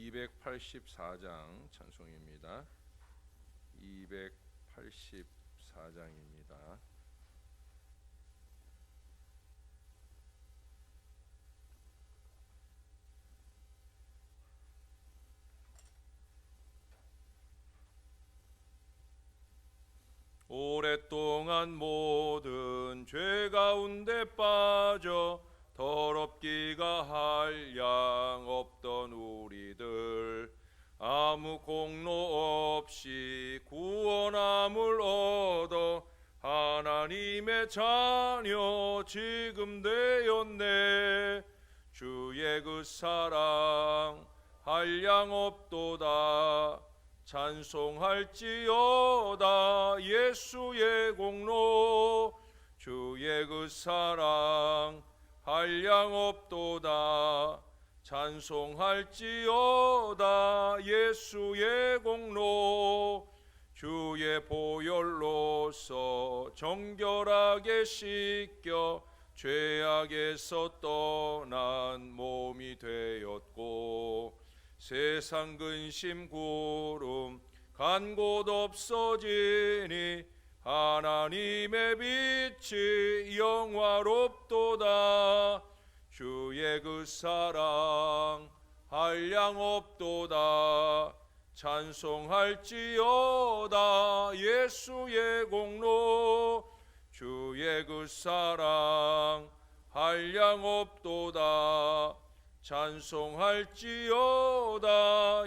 284장 찬송입니다. 284장입니다. 오랫동안 모든 죄 가운데 빠져 더럽기가 한량 없던 우리들, 아무 공로 없이 구원함을 얻어 하나님의 자녀 지금 되었네. 주의 그 사랑 한량 없도다. 찬송할지어다 예수의 공로. 주의 그 사랑 한량 없도다. 찬송할지어다 예수의 공로. 주의 보혈로서 정결하게 씻겨 죄악에서 떠난 몸이 되었고, 세상 근심 구름 간 곳 없어지니 하나님의 빛이 영화롭도다. 주의 그 사랑 한량 없도다. 찬송할지어다 예수의 공로. 주의 그 사랑 한량 없도다. 찬송할지어다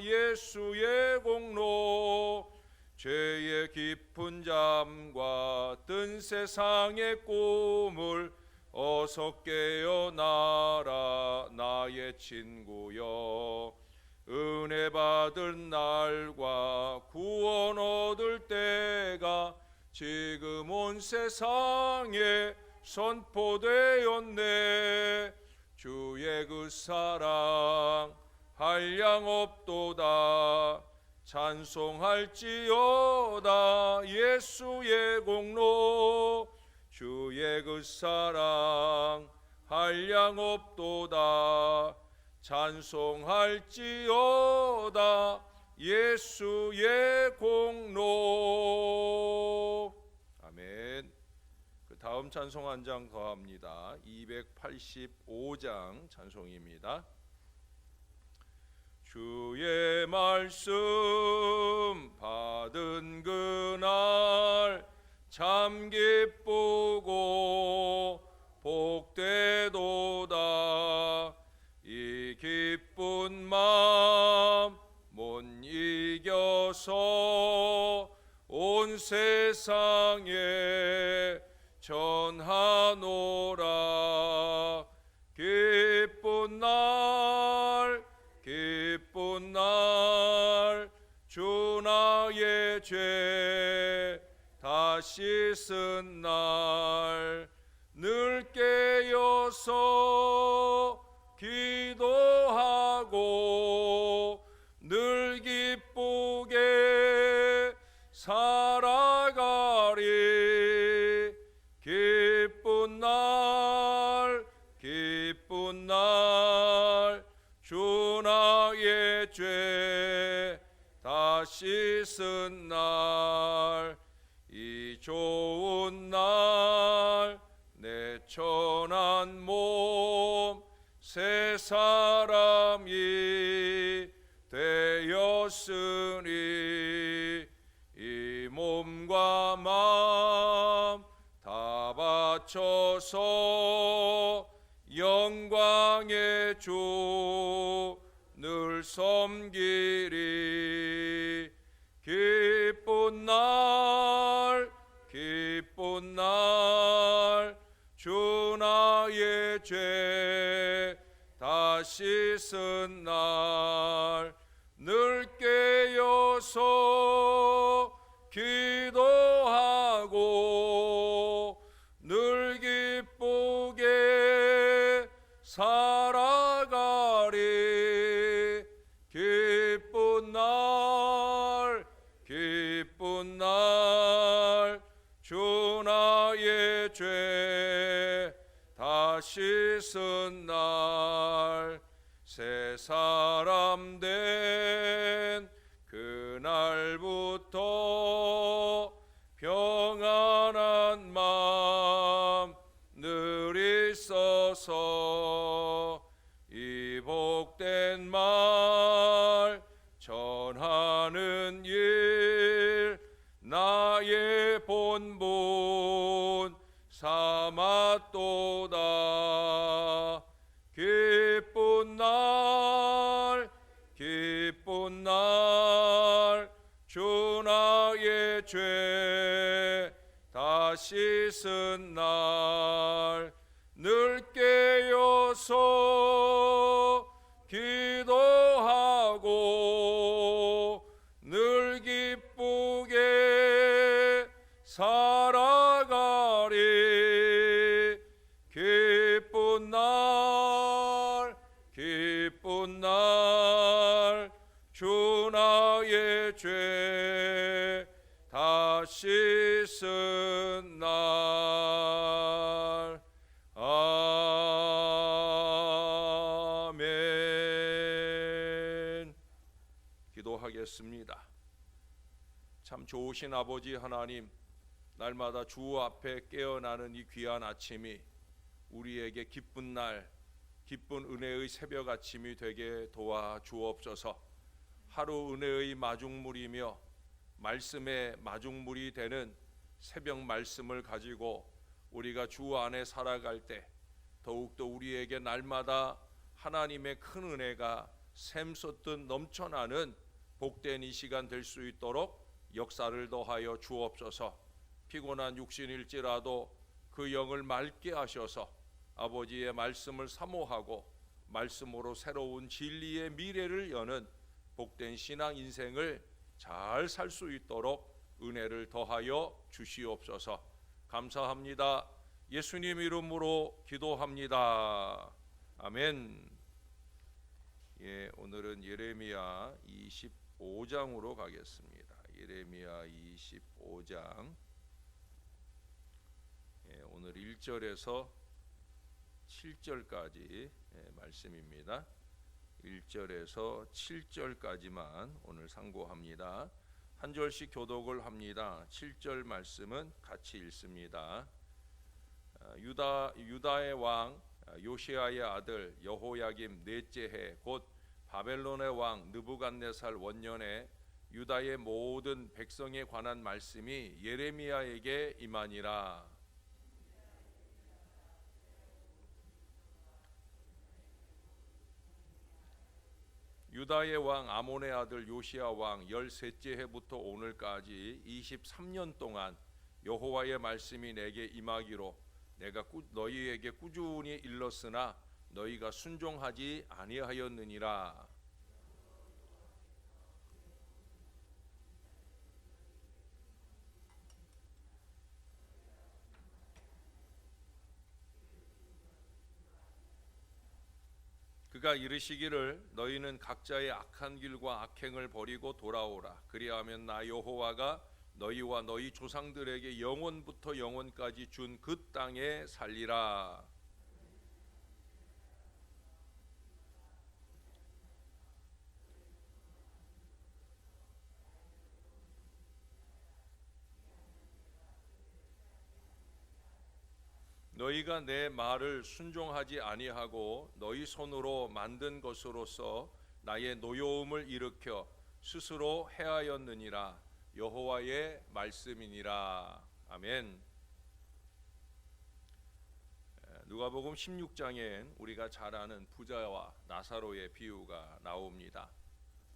예수의 공로. 죄의 깊은 잠과 뜬 세상의 꿈을 어서 깨어나라 나의 친구여. 은혜 받을 날과 구원 얻을 때가 지금 온 세상에 선포되었네. 주의 그 사랑 한량 없도다. 찬송할지어다 예수의 공로. 주의 그 사랑 한량 없도다. 찬송할지어다 예수의 공로. 아멘. 그 다음 찬송 한 장 더 합니다. 285장 찬송입니다. 주의 말씀 받은 그날 참 기쁘고 복되도다. 이 기쁜 마음 못 이겨서 온 세상에 전하노라. 기쁜 날 기쁜 날 주 나의 죄 다 씻은 날, 늘 깨어서 기도하고 늘 기쁘게 살아가리. 기쁜 날 기쁜 날 주 나의 죄 다 씻은 날, 이 좋은 날 내 천한 몸 새 사람이 되었으니, 이 몸과 마음 다 바쳐서 영광의 주 늘 섬기리. 기쁜 날 기쁜 날 주 나의 죄 다 씻은 날, 늘 깨어서 기도하고 늘 기쁘게 살아가리. 기쁜 날 기쁜 날 주 나의 죄 다 씻은 날, 새 사람 된 그날부터 평안한 마음 늘 있어서 이 복된 말 전하는 일 나의 본분 삼았도다. 기쁜 날 기쁜 날 주 나의 죄 다 씻은 날 늘 깨어서 기도하고 늘 기쁘게 살아가리. 기쁜 날 기쁜 날 주 나의 죄 다 씻은 날. 아멘. 기도하겠습니다. 참 좋으신 아버지 하나님, 날마다 주 앞에 깨어나는 이 귀한 아침이 우리에게 기쁜 날, 기쁜 은혜의 새벽 아침이 되게 도와 주옵소서. 하루 은혜의 마중물이며 말씀의 마중물이 되는 새벽 말씀을 가지고 우리가 주 안에 살아갈 때 더욱더 우리에게 날마다 하나님의 큰 은혜가 샘솟듯 넘쳐나는 복된 이 시간 될 수 있도록 역사를 더하여 주옵소서. 피곤한 육신일지라도 그 영을 맑게 하셔서 아버지의 말씀을 사모하고 말씀으로 새로운 진리의 미래를 여는 복된 신앙 인생을 잘 살 수 있도록 은혜를 더하여 주시옵소서. 감사합니다. 예수님 이름으로 기도합니다. 아멘. 예, 오늘은 예레미야 25장으로 가겠습니다. 예레미야 25장. 예, 오늘 1절에서 7절까지 말씀입니다. 1절에서 7절까지만 오늘 상고합니다. 한 절씩 교독을 합니다. 7절 말씀은 같이 읽습니다. 유다의 왕 요시아의 아들 여호야김 넷째 해 곧 바벨론의 왕 느부갓네살 원년에 유다의 모든 백성에 관한 말씀이 예레미야에게 임하니라. 유다의 왕 아몬의 아들 요시야 왕 13째 해부터 오늘까지 23년 동안 여호와의 말씀이 내게 임하기로 내가 너희에게 꾸준히 일렀으나 너희가 순종하지 아니하였느니라. 그가 이르시기를 너희는 각자의 악한 길과 악행을 버리고 돌아오라. 그리하면 나 여호와가 너희와 너희 조상들에게 영원부터 영원까지 준 그 땅에 살리라. 너희가 내 말을 순종하지 아니하고 너희 손으로 만든 것으로서 나의 노여움을 일으켜 스스로 해하였느니라. 여호와의 말씀이니라. 아멘. 누가복음 16장엔 우리가 잘 아는 부자와 나사로의 비유가 나옵니다.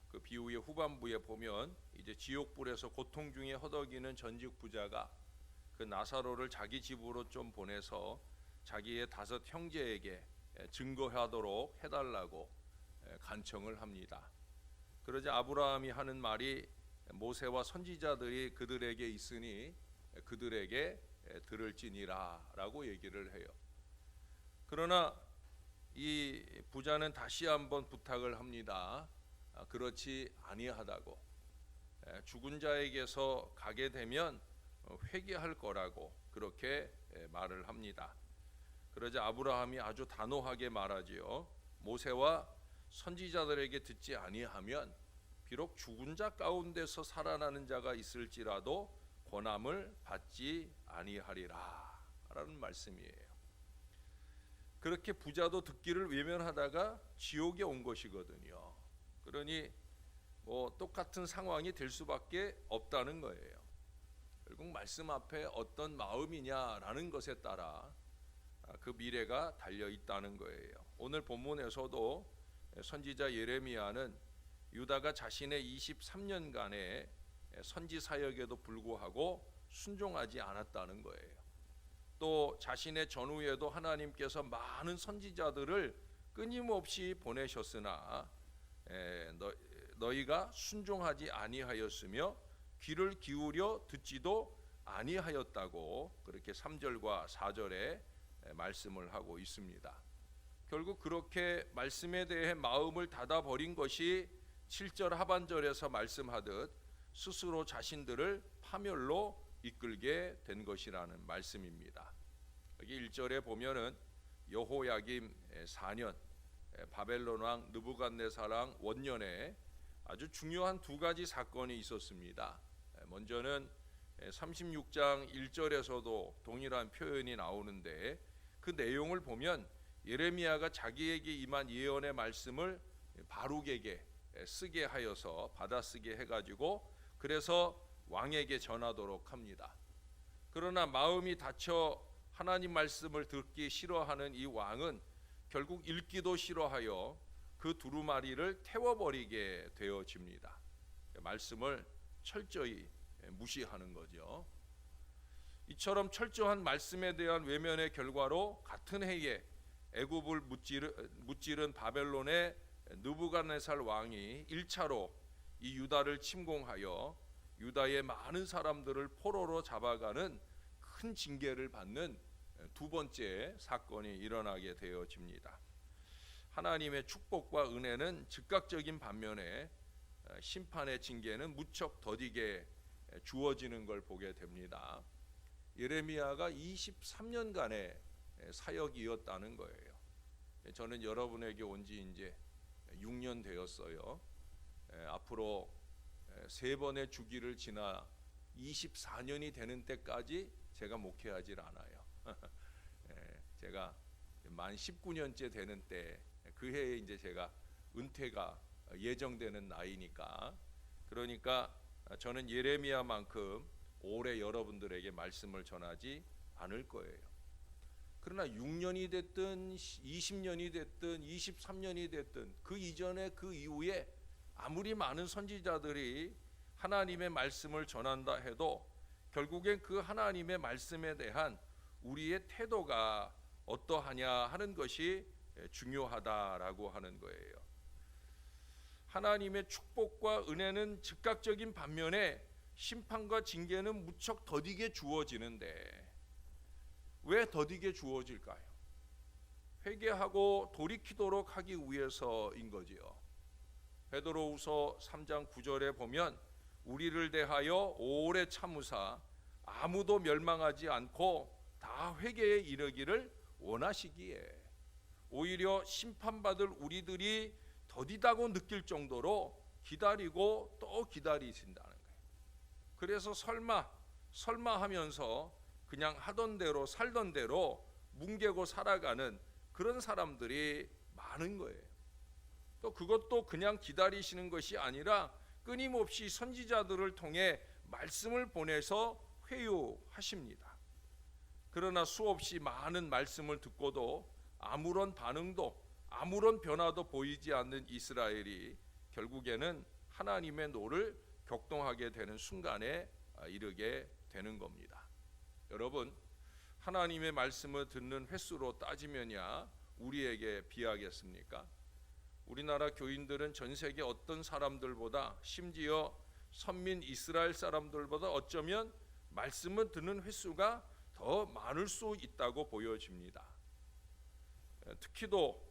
그 비유의 후반부에 보면 이제 지옥불에서 고통 중에 허덕이는 전직 부자가 그 나사로를 자기 집으로 좀 보내서 자기의 5 형제에게 증거하도록 해달라고 간청을 합니다. 그러자 아브라함이 하는 말이 모세와 선지자들이 그들에게 있으니 그들에게 들을지니라 라고 얘기를 해요. 그러나 이 부자는 다시 한번 부탁을 합니다. 그렇지 아니하다고, 죽은 자에게서 가게 되면 회개할 거라고 그렇게 말을 합니다. 그러자 아브라함이 아주 단호하게 말하지요. 모세와 선지자들에게 듣지 아니하면 비록 죽은 자 가운데서 살아나는 자가 있을지라도 권함을 받지 아니하리라 라는 말씀이에요. 그렇게 부자도 듣기를 외면하다가 지옥에 온 것이거든요. 그러니 똑같은 상황이 될 수밖에 없다는 거예요. 결국 말씀 앞에 어떤 마음이냐라는 것에 따라 그 미래가 달려 있다는 거예요. 오늘 본문에서도 선지자 예레미야는 유다가 자신의 23년간의 선지 사역에도 불구하고 순종하지 않았다는 거예요. 또 자신의 전후에도 하나님께서 많은 선지자들을 끊임없이 보내셨으나 너희가 순종하지 아니하였으며 귀를 기울여 듣지도 아니하였다고 그렇게 3절과 4절에 말씀을 하고 있습니다. 결국 그렇게 말씀에 대해 마음을 닫아버린 것이 7절 하반절에서 말씀하듯 스스로 자신들을 파멸로 이끌게 된 것이라는 말씀입니다. 여기 1절에 보면은 여호야김 4년 바벨론 왕 느부갓네살 왕 원년에 아주 중요한 두 가지 사건이 있었습니다. 먼저는 36장 1절에서도 동일한 표현이 나오는데 그 내용을 보면 예레미야가 자기에게 임한 예언의 말씀을 바룩에게 쓰게 하여서 받아쓰게 해가지고 그래서 왕에게 전하도록 합니다. 그러나 마음이 닫혀 하나님 말씀을 듣기 싫어하는 이 왕은 결국 읽기도 싫어하여 그 두루마리를 태워버리게 되어집니다. 말씀을 철저히 무시하는 거죠. 이처럼 철저한 말씀에 대한 외면의 결과로 같은 해에 애굽을 무찌른 바벨론의 느부갓네살 왕이 1차로 이 유다를 침공하여 유다의 많은 사람들을 포로로 잡아가는 큰 징계를 받는 두 번째 사건이 일어나게 되어집니다. 하나님의 축복과 은혜는 즉각적인 반면에 심판의 징계는 무척 더디게 주어지는 걸 보게 됩니다. 예레미야가 23년간의 사역이었다는 거예요. 저는 여러분에게 온 지 이제 6년 되었어요. 앞으로 3번의 주기를 지나 24년이 되는 때까지 제가 목회하질 않아요. 제가 만 19년째 되는 때 그 해에 이제 제가 은퇴가 예정되는 나이니까, 그러니까 저는 예레미야만큼 오래 여러분들에게 말씀을 전하지 않을 거예요. 그러나 6년이 됐든 20년이 됐든 23년이 됐든 그 이전에 그 이후에 아무리 많은 선지자들이 하나님의 말씀을 전한다 해도 결국엔 그 하나님의 말씀에 대한 우리의 태도가 어떠하냐 하는 것이 중요하다라고 하는 거예요. 하나님의 축복과 은혜는 즉각적인 반면에 심판과 징계는 무척 더디게 주어지는데 왜 더디게 주어질까요? 회개하고 돌이키도록 하기 위해서인 거지요. 베드로후서 3장 9절에 보면 우리를 대하여 오래 참으사 아무도 멸망하지 않고 다 회개에 이르기를 원하시기에 오히려 심판받을 우리들이 더디다고 느낄 정도로 기다리고 또 기다리신다는 거예요. 그래서 설마 하면서 그냥 하던 대로 살던 대로 뭉개고 살아가는 그런 사람들이 많은 거예요. 또 그것도 그냥 기다리시는 것이 아니라 끊임없이 선지자들을 통해 말씀을 보내서 회유하십니다. 그러나 수없이 많은 말씀을 듣고도 아무런 반응도 아무런 변화도 보이지 않는 이스라엘이 결국에는 하나님의 노를 격동하게 되는 순간에 이르게 되는 겁니다. 여러분, 하나님의 말씀을 듣는 횟수로 따지면야 우리에게 비하겠습니까? 우리나라 교인들은 전 세계 어떤 사람들보다, 심지어 선민 이스라엘 사람들보다 어쩌면 말씀을 듣는 횟수가 더 많을 수 있다고 보여집니다. 특히도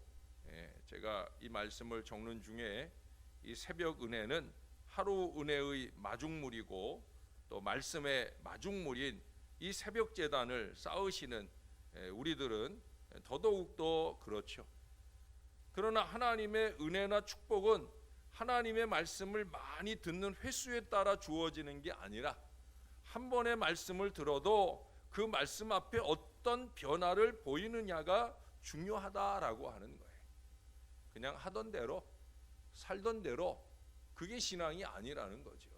제가 이 말씀을 적는 중에 이 새벽 은혜는 하루 은혜의 마중물이고 또 말씀의 마중물인 이 새벽 제단을 쌓으시는 우리들은 더더욱더 그렇죠. 그러나 하나님의 은혜나 축복은 하나님의 말씀을 많이 듣는 횟수에 따라 주어지는 게 아니라 한 번의 말씀을 들어도 그 말씀 앞에 어떤 변화를 보이느냐가 중요하다라고 하는 거예요. 그냥 하던 대로 살던 대로 그게 신앙이 아니라는 거죠.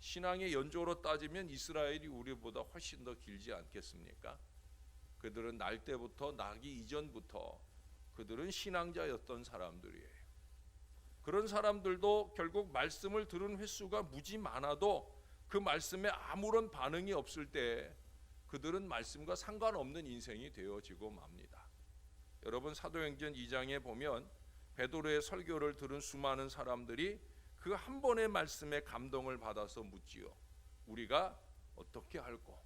신앙의 연조로 따지면 이스라엘이 우리보다 훨씬 더 길지 않겠습니까? 그들은 날 때부터 나기 이전부터 그들은 신앙자였던 사람들이에요. 그런 사람들도 결국 말씀을 들은 횟수가 무지 많아도 그 말씀에 아무런 반응이 없을 때 그들은 말씀과 상관없는 인생이 되어지고 맙니다. 여러분, 사도행전 2장에 보면 베드로의 설교를 들은 수많은 사람들이 그 한 번의 말씀에 감동을 받아서 묻지요. 우리가 어떻게 할꼬?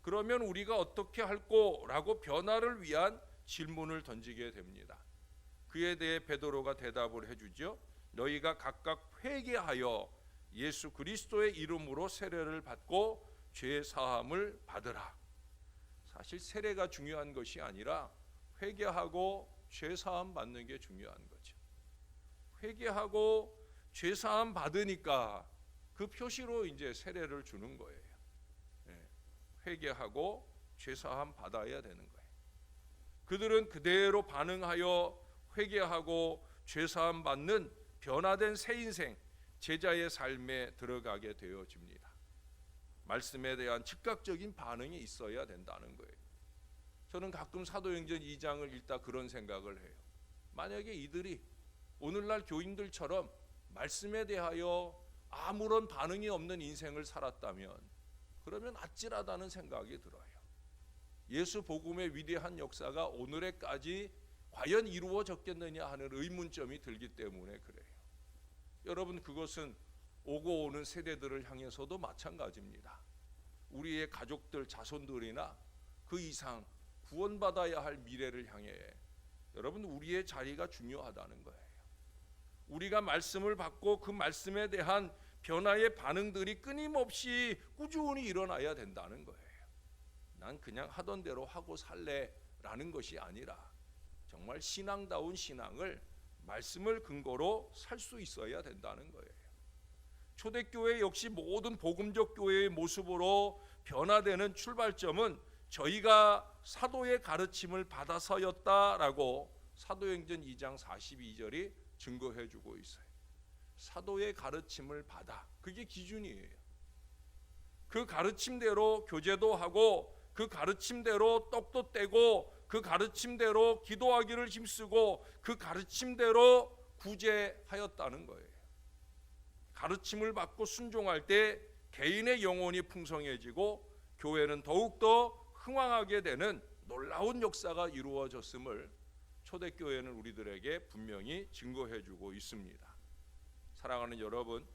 그러면 우리가 어떻게 할꼬? 라고 변화를 위한 질문을 던지게 됩니다. 그에 대해 베드로가 대답을 해주죠. 너희가 각각 회개하여 예수 그리스도의 이름으로 세례를 받고 죄 사함을 받으라. 사실 세례가 중요한 것이 아니라 회개하고 죄 사함 받는 게 중요한 거죠. 회개하고 죄 사함 받으니까 그 표시로 이제 세례를 주는 거예요. 회개하고 죄 사함 받아야 되는 거예요. 그들은 그대로 반응하여 회개하고 죄 사함 받는 변화된 새 인생, 제자의 삶에 들어가게 되어집니다. 말씀에 대한 즉각적인 반응이 있어야 된다는 거예요. 저는 가끔 사도행전 2장을 읽다 그런 생각을 해요. 만약에 이들이 오늘날 교인들처럼 말씀에 대하여 아무런 반응이 없는 인생을 살았다면 그러면 아찔하다는 생각이 들어요. 예수 복음의 위대한 역사가 오늘에까지 과연 이루어졌겠느냐 하는 의문점이 들기 때문에 그래요. 여러분, 그것은 오고 오는 세대들을 향해서도 마찬가지입니다. 우리의 가족들, 자손들이나 그 이상 구원받아야 할 미래를 향해 여러분, 우리의 자리가 중요하다는 거예요. 우리가 말씀을 받고 그 말씀에 대한 변화의 반응들이 끊임없이 꾸준히 일어나야 된다는 거예요. 난 그냥 하던 대로 하고 살래라는 것이 아니라 정말 신앙다운 신앙을 말씀을 근거로 살 수 있어야 된다는 거예요. 초대교회 역시 모든 복음적 교회의 모습으로 변화되는 출발점은 저희가 사도의 가르침을 받아서였다라고 사도행전 2장 42절이 증거해 주고 있어요. 사도의 가르침을 받아, 그게 기준이에요. 그 가르침대로 교제도 하고 그 가르침대로 떡도 떼고 그 가르침대로 기도하기를 힘쓰고 그 가르침대로 구제하였다는 거예요. 가르침을 받고 순종할 때 개인의 영혼이 풍성해지고 교회는 더욱더 흥왕하게 되는 놀라운 역사가 이루어졌음을 초대교회는 우리들에게 분명히 증거해주고 있습니다. 사랑하는 여러분,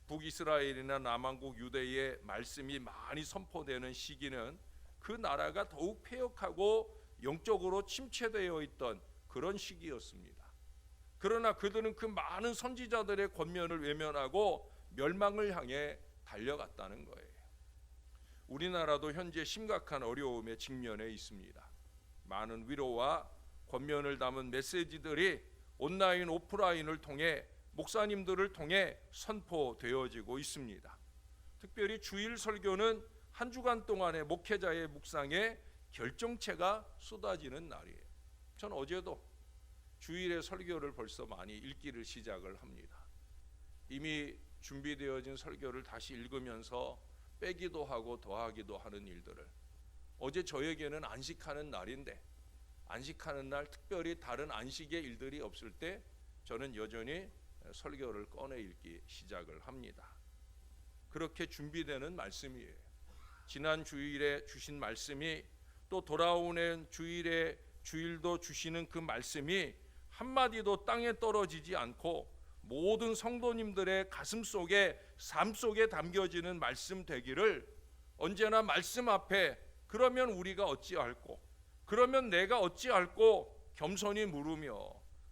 북이스라엘이나 남한국 유대의 말씀이 많이 선포되는 시기는 그 나라가 더욱 패역하고 영적으로 침체되어 있던 그런 시기였습니다. 그러나 그들은 그 많은 선지자들의 권면을 외면하고 멸망을 향해 달려갔다는 거예요. 우리나라도 현재 심각한 어려움에 직면해 있습니다. 많은 위로와 권면을 담은 메시지들이 온라인, 오프라인을 통해 목사님들을 통해 선포되어지고 있습니다. 특별히 주일 설교는 한 주간 동안의 목회자의 묵상에 결정체가 쏟아지는 날이에요. 전 어제도 주일의 설교를 벌써 많이 읽기를 시작을 합니다. 이미 준비되어진 설교를 다시 읽으면서 빼기도 하고 더하기도 하는 일들을, 어제 저에게는 안식하는 날인데 안식하는 날 특별히 다른 안식의 일들이 없을 때 저는 여전히 설교를 꺼내 읽기 시작을 합니다. 그렇게 준비되는 말씀이에요. 지난 주일에 주신 말씀이 또 돌아오는 주일도 주시는 그 말씀이 한마디도 땅에 떨어지지 않고 모든 성도님들의 가슴 속에, 삶 속에 담겨지는 말씀 되기를 언제나 말씀 앞에 그러면 우리가 어찌할꼬, 그러면 내가 어찌할꼬 겸손히 물으며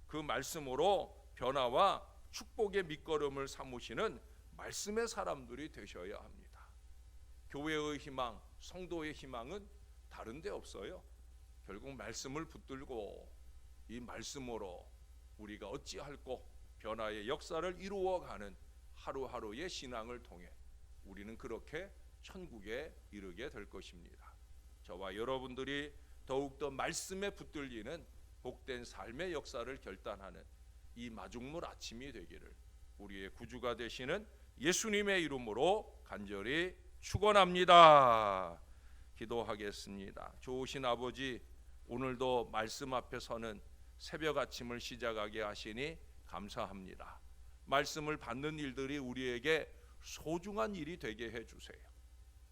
그 말씀으로 변화와 축복의 밑거름을 삼으시는 말씀의 사람들이 되셔야 합니다. 교회의 희망, 성도의 희망은 다른 데 없어요. 결국 말씀을 붙들고 이 말씀으로 우리가 어찌할꼬 변화의 역사를 이루어가는 하루하루의 신앙을 통해 우리는 그렇게 천국에 이르게 될 것입니다. 저와 여러분들이 더욱더 말씀에 붙들리는 복된 삶의 역사를 결단하는 이 마중물 아침이 되기를 우리의 구주가 되시는 예수님의 이름으로 간절히 축원합니다. 기도하겠습니다. 좋으신 아버지, 오늘도 말씀 앞에 서는 새벽 아침을 시작하게 하시니 감사합니다. 말씀을 받는 일들이 우리에게 소중한 일이 되게 해주세요.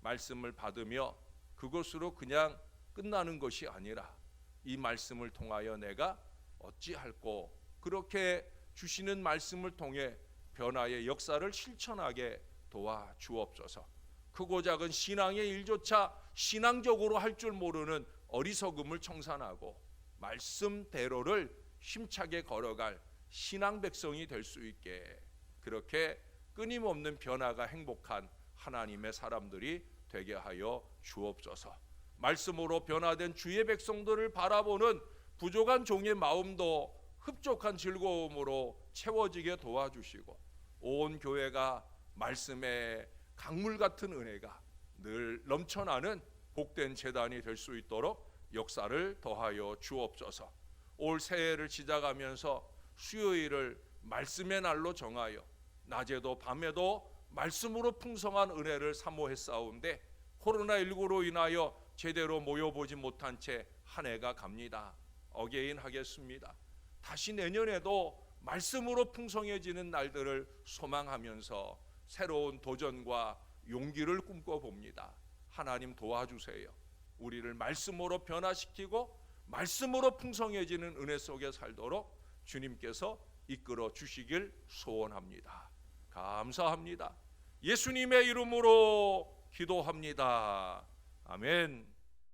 말씀을 받으며 그것으로 그냥 끝나는 것이 아니라 이 말씀을 통하여 내가 어찌할꼬 그렇게 주시는 말씀을 통해 변화의 역사를 실천하게 도와주옵소서. 크고 작은 신앙의 일조차 신앙적으로 할 줄 모르는 어리석음을 청산하고 말씀대로를 힘차게 걸어갈 신앙 백성이 될 수 있게 그렇게 끊임없는 변화가 행복한 하나님의 사람들이 되게 하여 주옵소서. 말씀으로 변화된 주의 백성들을 바라보는 부족한 종의 마음도 흡족한 즐거움으로 채워지게 도와주시고 온 교회가 말씀의 강물 같은 은혜가 늘 넘쳐나는 복된 제단이 될 수 있도록 역사를 더하여 주옵소서. 올 새해를 시작하면서 수요일을 말씀의 날로 정하여 낮에도 밤에도 말씀으로 풍성한 은혜를 사모했사온데 코로나19로 인하여 제대로 모여보지 못한 채 한 해가 갑니다. 어게인 하겠습니다. 다시 내년에도 말씀으로 풍성해지는 날들을 소망하면서 새로운 도전과 용기를 꿈꿔봅니다. 하나님 도와주세요. 우리를 말씀으로 변화시키고 말씀으로 풍성해지는 은혜 속에 살도록 주님께서 이끌어 주시길 소원합니다. 감사합니다. 예수님의 이름으로 기도합니다. 아멘.